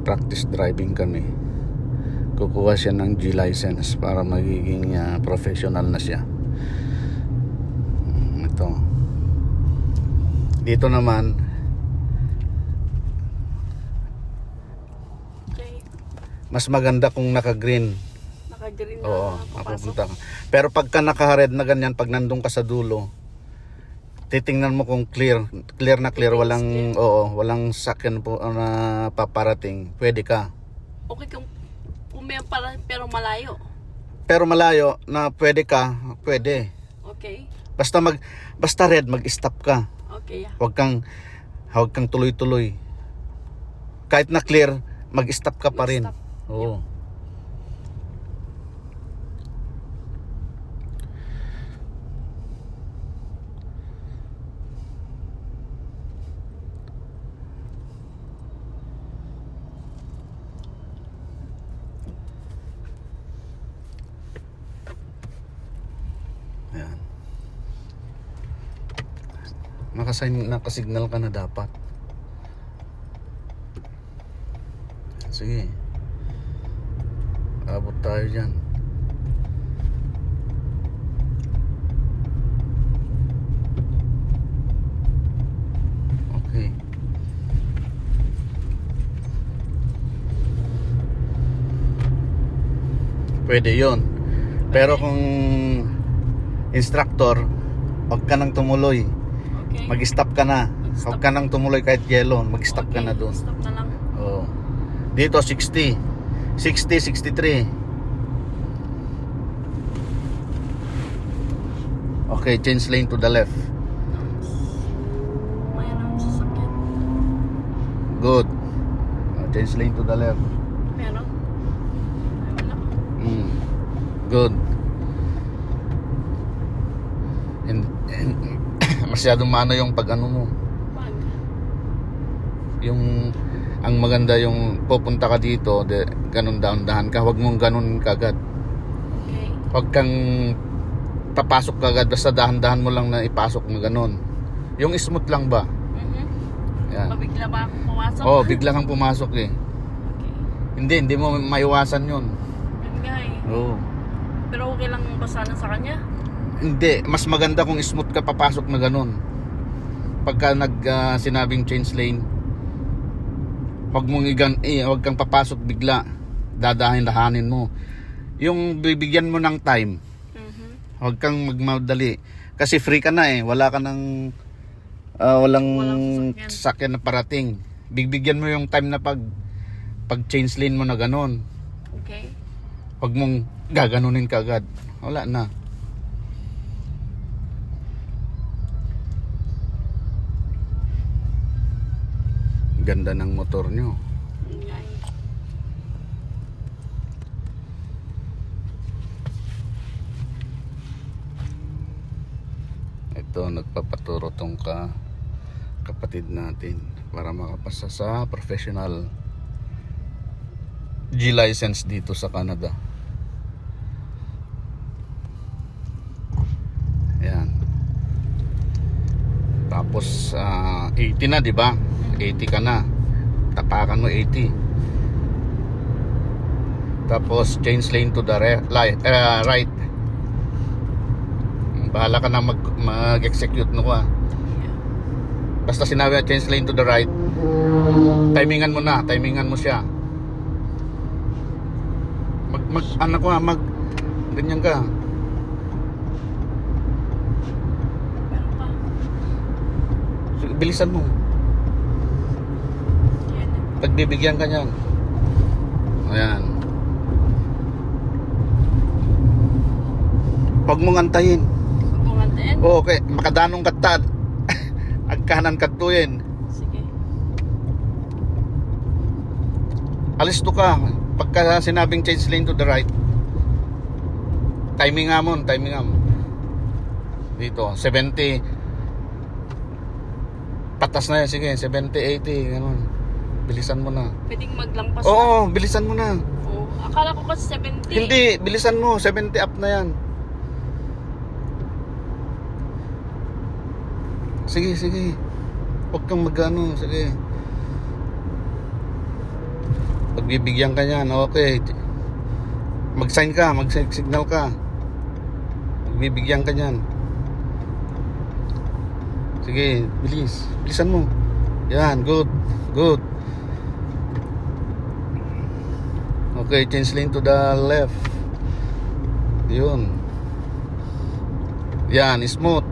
mag-practice driving kami. Kukuha siya ng G license para magiging professional na siya. Ito. Dito naman mas maganda kung naka-green. Naka-green na. Oo, mapupunta ka. Pero pagka naka-red na ganyan, pag nandun ka sa dulo, titingnan mo kung clear na clear, walang walang sakyan po na paparating, pwede ka. Okay kung may pero malayo. Pero malayo na pwede ka, pwede. Okay. Basta red, mag-stop ka. Okay. Huwag kang tuloy-tuloy. Kahit na clear, mag-stop ka pa rin. Oo. Ayan. Nakasignal ka na dapat. Sige. Abot tayo dyan. Okay. Pwede yon. Pero kung instructor, huwag ka nang tumuloy. Okay. Mag-stop ka na. Huwag ka nang tumuloy kahit yellow. Mag-stop ka na doon. Stop na lang. Oo. Dito 60. 60, 63. Okay, change lane to the left. Mayroon ang sasakyan. Good. Change lane to the left. Meron? Ay, wala. Good. And masyadong mano yung pag ano mo. Pag. Yung ang maganda yung pupunta ka dito, ganun dahan ka. Huwag mong ganun kagad. Okay. Huwag kang papasok kagad, basta dahan-dahan mo lang na ipasok mo ganun. Yung smooth lang ba? Yan. Bigla ba akong pumasok? Oh, bigla kang pumasok eh. Okay. Hindi mo maiwasan yun. Yun nga eh. Oo. Pero okay lang basta na sa kanya? Hindi, mas maganda kung smooth ka papasok na ganun. Pagka sinabing change lane, huwag kang papasok bigla. Dadahan-dahanin mo. Yung bibigyan mo ng time. Huwag kang magmadali. Kasi free ka na eh. Wala ka ng walang sasakyan na parating. Bibigyan mo yung time na pag change lane mo na ganun. Okay. Huwag mong gaganunin kagad. Wala na. Ganda ng motor nyo. Yun nga eh. Ito, nagpapaturo tong kapatid natin para makapasa sa professional G license dito sa Canada. Ayan. Tapos 80 na, di ba? 80 ka na. Tapakan mo 80. Tapos change lane to the right. Bahala ka na mag-execute no ka. Basta sinabi change lane to the right, timingan mo siya. Ganyan ka. Meron pa. Bilisan mo. Yan. Pagbibigyan ka niyan. Ayan. Huwag mong antayin. Pumantain? Okay, makadanong katad. Agkanan katuyin. Sige. Alis to ka. Pagka sinabing change lane to the right, timing nga mo. Dito, 70. Patas na yan, sige, 70, 80, ganun. Bilisan mo na. Pwedeng maglampas Oo, bilisan mo na. Oo. Akala ko kasi 70. Hindi, bilisan mo, 70 up na yan. Sige. Huwag kang mag-ano, sige. Pagbibigyan ka niyan, okay. Mag-sign ka, mag-signal ka. Pagbibigyan ka niyan. Sige, bilis. Bilisan mo. Yan, good. Good. Okay, change lane to the left. Yun. Yan, smooth.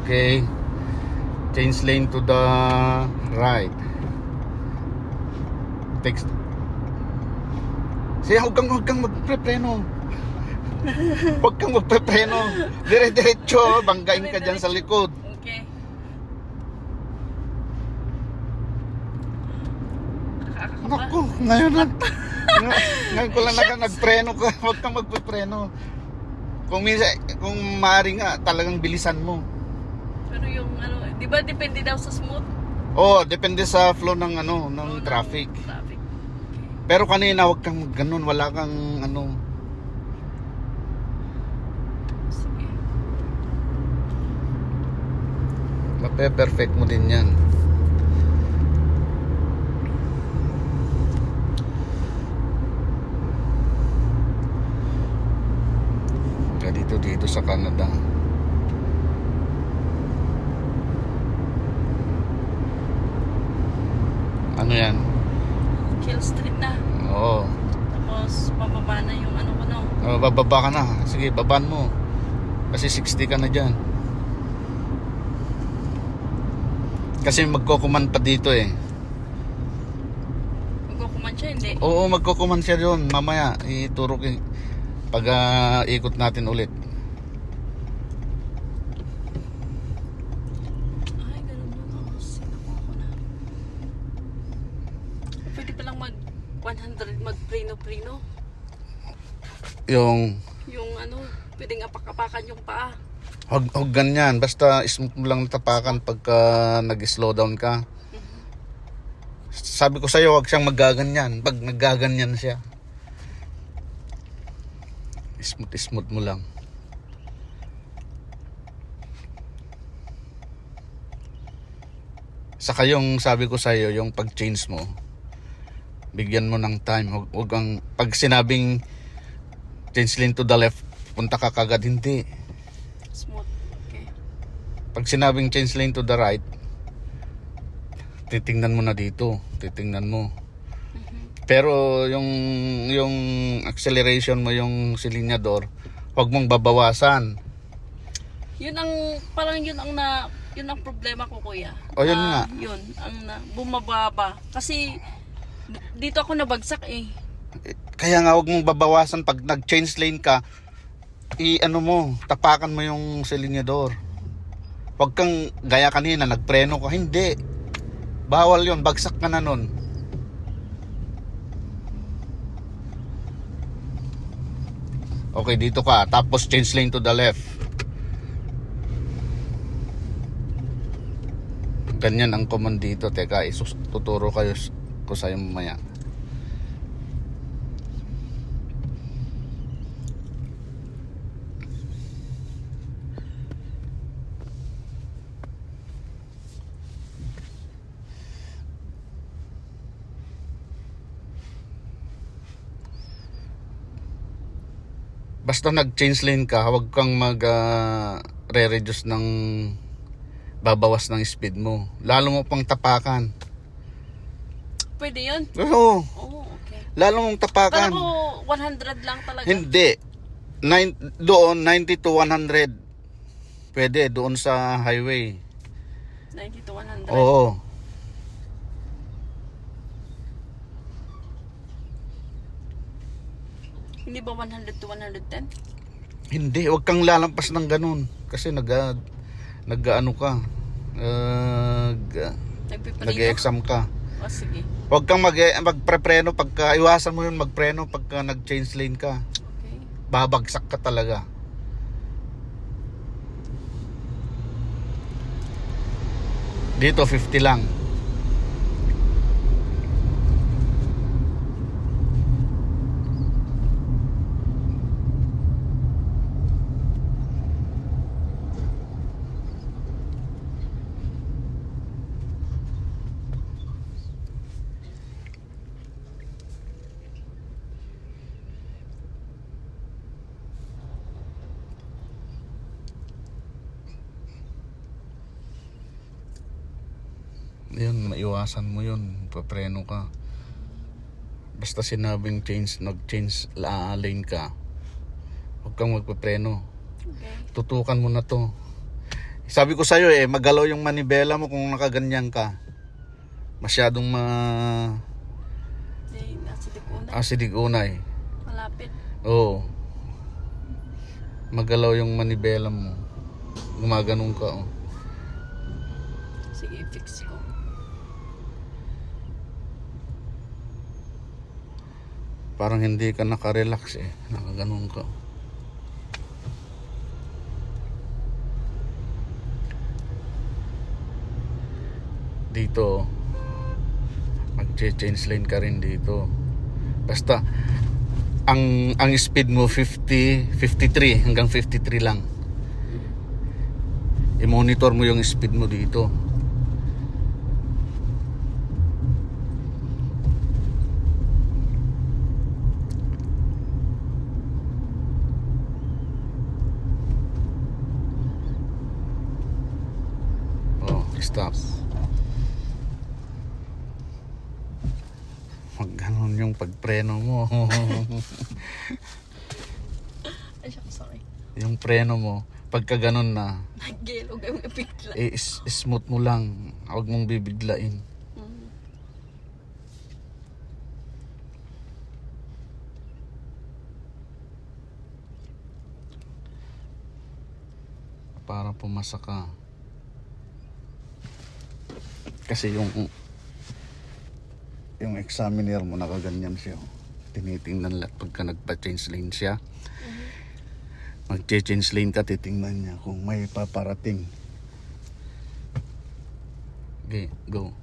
Okay. Change lane to the right. Text. Siya, huwag kang magprepreno. Huwag kang magprepreno. Dire-diretso, banggain ka dyan sa likod. Okay. Naku, ngayon lang. Ngayon ko lang nagpreno ka. Huwag kang magprepreno. Kung minsan, kung maaari nga, talagang bilisan mo. Pero yung ano, di ba depende daw sa smooth? Oh, depende sa flow ng ng traffic. Traffic. Pero kanina wag kang ganun, wala kang Sige. mape-perfect mo din 'yan. Dito sa Canada. Ano 'yan? Kill Street na. Oo. Tapos pababa na yung ano ko no. Oh, bababa ka na. Sige, baban mo. Kasi 60 ka na dyan. Kasi magkukuman pa dito eh. Magkukuman siya, hindi? Oo, magkukuman siya doon. Mamaya, ituro ko pag ikot natin ulit. Ay, ganun yun. Oh, sinakuha ko na. Pwede palang mag 100 mag-preno-preno. Yung Yung ano, pwedeng apak-apakan yung paa. Huwag ganyan. Basta smooth mo lang tapakan pagka nag-slow down ka. Sabi ko sa'yo, huwag siyang magaganyan. Pag nagaganyan siya, smooth mo lang. Saka yung sabi ko sa'yo, yung pag-change mo, bigyan mo ng time. Huwag ang, pag sinabing change lane to the left, punta ka kagad, hindi. Smooth. Okay. Pag sinabing change lane to the right, titingnan mo na dito, titingnan mo. Pero yung acceleration mo, yung silinyador, huwag mong babawasan. Yun ang yun ang problema ko, kuya. O, yun nga. Yun ang bumababa kasi dito ako nabagsak eh. Kaya nga huwag mong babawasan pag nag-change lane ka, tapakan mo yung silinyador. Huwag kang gaya kanina, nagpreno ka, hindi. Bawal yun, bagsak ka na nun. Okay, dito ka, tapos change lane to the left. Ganyan ang command dito. Teka, tuturo ko sa'yo mamaya. Basta nag-change lane ka, huwag kang re-reduce ng babawas ng speed mo. Lalo mo pang tapakan. Pwede yun? Oo, Oo, okay. lalo mong tapakan. Pero 100 lang talaga. Hindi. Doon, 90 to 100. Pwede, doon sa highway. 90 to 100. Oo. Hindi ba 100 to 110? Hindi, huwag kang lalampas ng ganun. Kasi nag-ano ka. Nagpipreno? Nag-exam ka. O, sige. Huwag kang magprepreno pagka, iwasan mo yun magpreno pagka nag-change lane ka. Okay. Babagsak ka talaga. Dito 50 lang. Yun, maiwasan mo yun. Papreno ka. Basta sinabing nag-change lane ka, huwag kang magpapreno. Okay. Tutukan mo na to. Sabi ko sa'yo magalaw yung manibela mo kung nakaganyan ka. Masyadong Nasa Dicuna. asidig unay. Malapit. Oo. Magalaw yung manibela mo. Gumaganong ka, oh. Sige, fix ko. Parang hindi ka nakarelax Nakaganon ka. Dito, mag-change lane ka rin dito. Basta, ang speed mo 53 hanggang 53 lang. I-monitor mo yung speed mo dito. Stop. Ganon yung pagpreno mo. Ay, sorry. Yung preno mo, pagka ganon na, Nag-yellow yung bigla. smooth mo lang. Huwag mong bibiglain. Para pumasa ka. Kasi yung examiner mo nakaganyan siya. Tinitingnan lahat pagka nagpa-change lane siya. Mag-change lane ka, titingnan niya kung may paparating. Okay, go.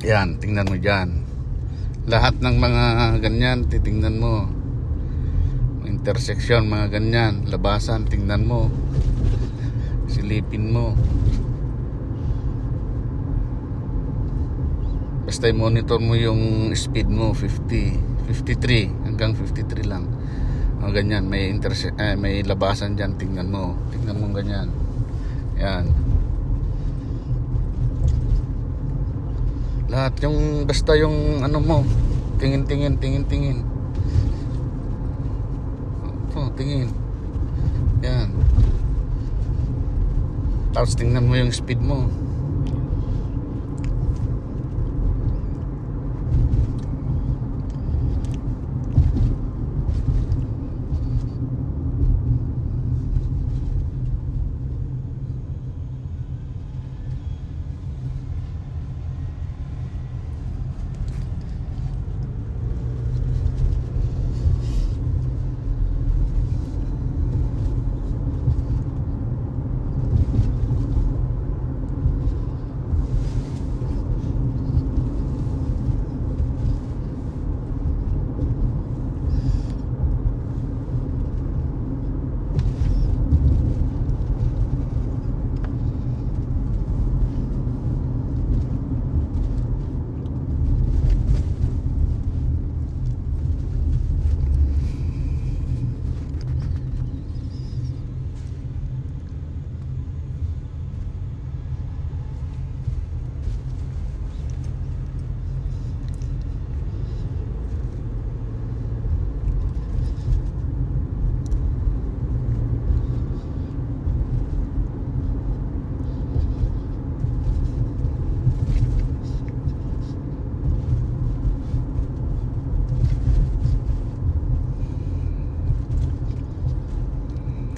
Yan, tingnan mo dyan. Lahat ng mga ganyan, titingnan mo. Intersection, mga ganyan. Labasan, tingnan mo. Silipin mo. Basta i-monitor mo yung speed mo 50, 53 hanggang 53 lang. Mga ganyan, may labasan diyan, tingnan mo. Tingnan mo ganyan. Yan. Lahat yung basta yung ano mo, tingin. Tingin. Yan. Tapos tingnan mo yung speed mo.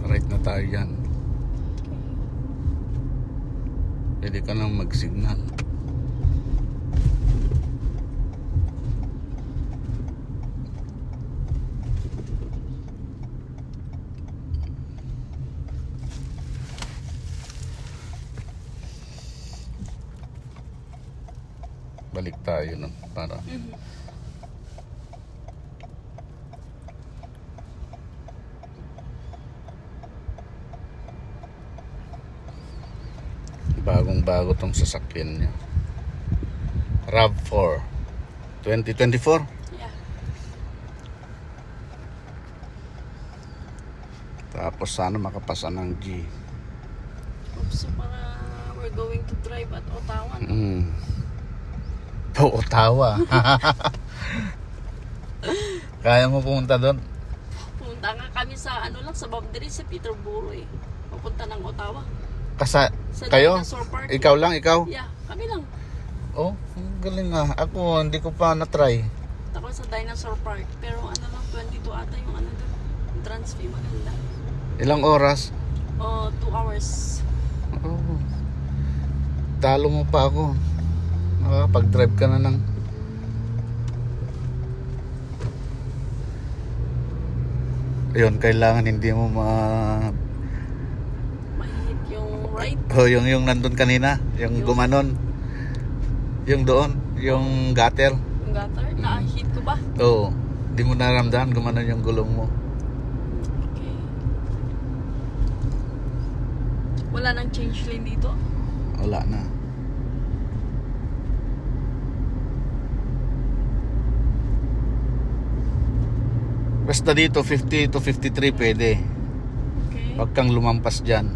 Right na tayo yan. Pwede ka nang mag-signal. Balik tayo no, para bagong-bago tong sasakyan niya. RAV4 2024. Yeah. Tapos sana makapasa ng G. Oops, para going to drive at Ottawa. No? Ottawa. Kaya mo pumunta doon? Pumunta nga kami sa ano lang, sa boundary sa Peterborough eh. Papunta ng Ottawa. Kasa Sa kayo? Dinosaur Park. Ikaw lang, ikaw? Yeah, kami lang. Oh, ang galing nga. Ako, hindi ko pa na-try. Ako sa Dinosaur Park. Pero ano lang, 22 ata yung ano doon. Yung trans fee maganda. Ilang oras? 2 hours. Oh. Talo mo pa ako. Nakakapag-drive ka na ng... Ayun, kailangan hindi mo Mahihit yung right. Oh, yung nandun kanina, yung gumanon. Yung doon, yung gutter. Yung gutter. Na-hit ko ba? Oo. Di mo naramdaman, gumanon yung gulong mo. Okay. Wala nang change lane dito. Wala na. Basta dito, 50 to 53 pwede. Okay. Huwag kang lumampas dyan.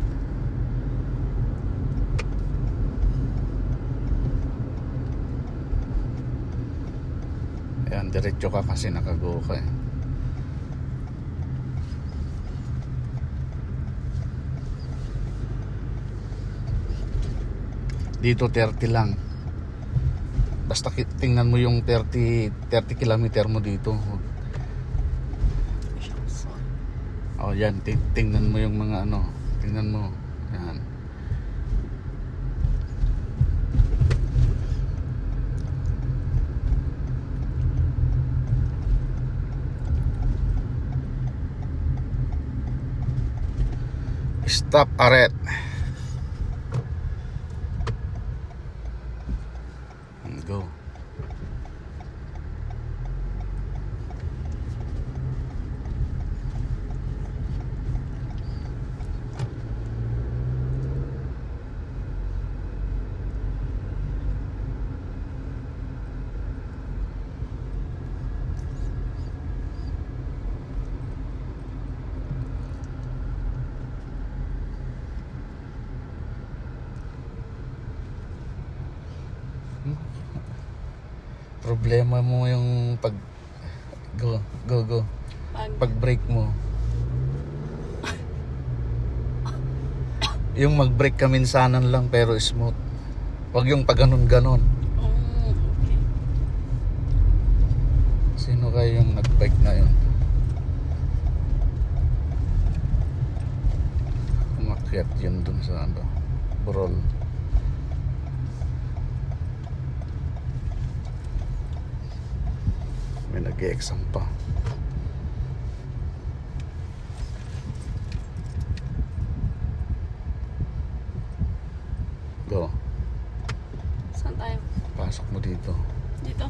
Ayan, diretso ka kasi nakago ka eh. Dito 30 lang. Basta tingnan mo yung 30 kilometer mo dito. Oh, yan. Tingnan mo yung mga ano. Tingnan mo. Yan. Stop, aret. And go. Problema mo yung pag go. Pag brake mo. Yung mag brake ka minsanan lang pero smooth. Wag yung pag ganon. Okay. Sino kayo yung nag bike na yun? Umakyat yun dun sa ano, Burol. May nag-e-exam pa. Go. Saan tayo? Pasok mo dito. Dito?